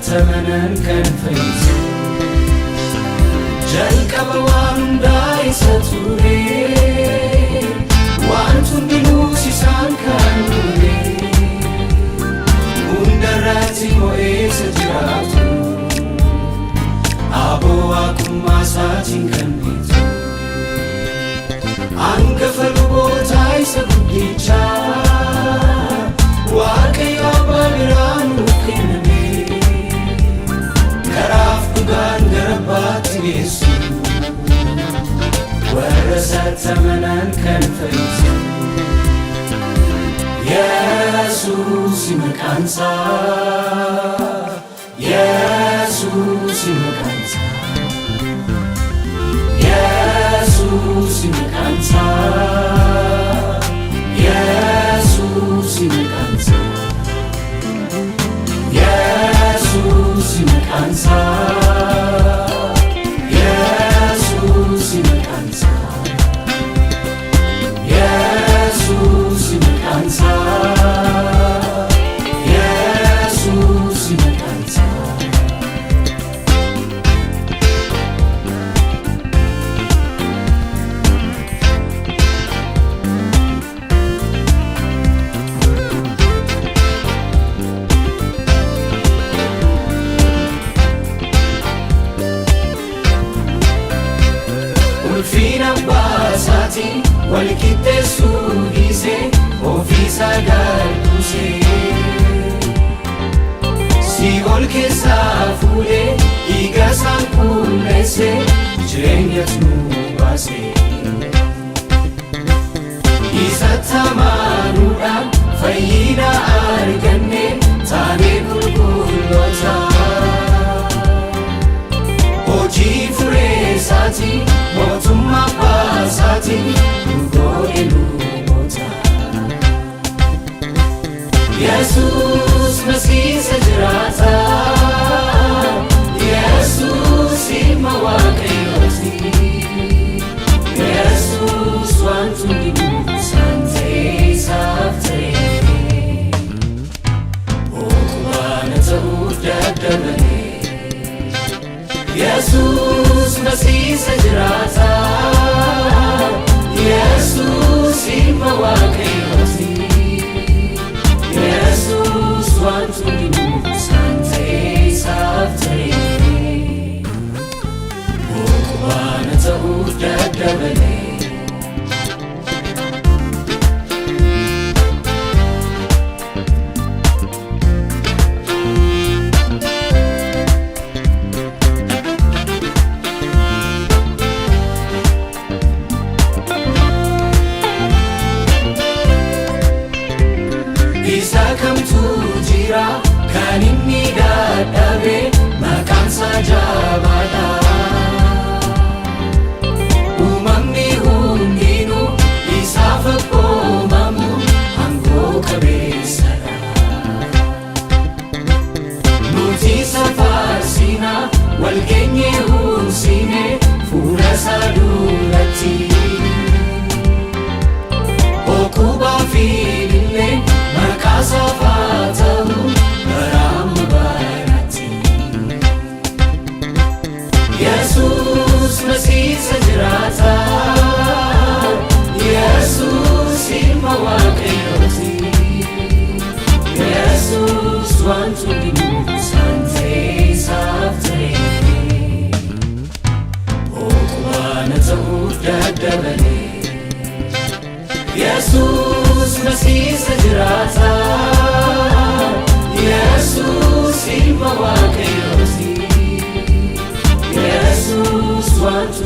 ተመነን ከንፈይዝ ጀልቀበ ዋንዳይሰቱሬ ዋንቱን ቢሉሲሳን ካኑሬ ሙንደራቲ ሞኤ ሰጅራቱ አቦ አኩማሳቲን ከንቢቱ አንገፈሉ ቦታይ ሰጉዲቻ ዋቀዮ አባቢራኑ ኬነሜ ከራፍ ጉጋን ገረባት ጌሱ ወረሰ ተመነን ከንፈይዝ ኢየሱስ ይመቃንሳ ኢየሱስ ይመቃንሳ ኢየሱስ ይመቃንሳ ኢየሱስ ይመቃንሳ ኢየሱስ ይመቃንሳ ኢየሱስ ይመቃንሳ ኢየሱስ ይመቃንሳ ኢየሱስ ይመቃንሳ Ulfina basati walkitte sugise ofisa garduse si olke safule igasan kulese jirenyat nubase isatamanuda fayyina arganne tane gulgulota oji furesati Motumma pasati Ugo elu mota Jesus Masih sejrata Jesus ima wakayoti Jesus wantu dibu sante safte Okubana ta'udadabane Jesus Masih sejrata Jesus ima wakayoti Jesus wantu dibu sante safte Okubana ta'udadabane Isa kamtu jira kan inni dadhabe maqaansa jabata Uumamni hundinuu isaaf akkoomamu hangoo qabeessadha Nuti isa faarsina wal geenye hursine fuula isaa duratti Okubaa fi illee Makasa fatahu baramu barati Jesus Masih sejrata Jesus ima wakayoti Jesus wantu dibu sante safte Okubana ta'udadabane Jesus Masih sejrata Jesus ima wakayoti Jesus wantu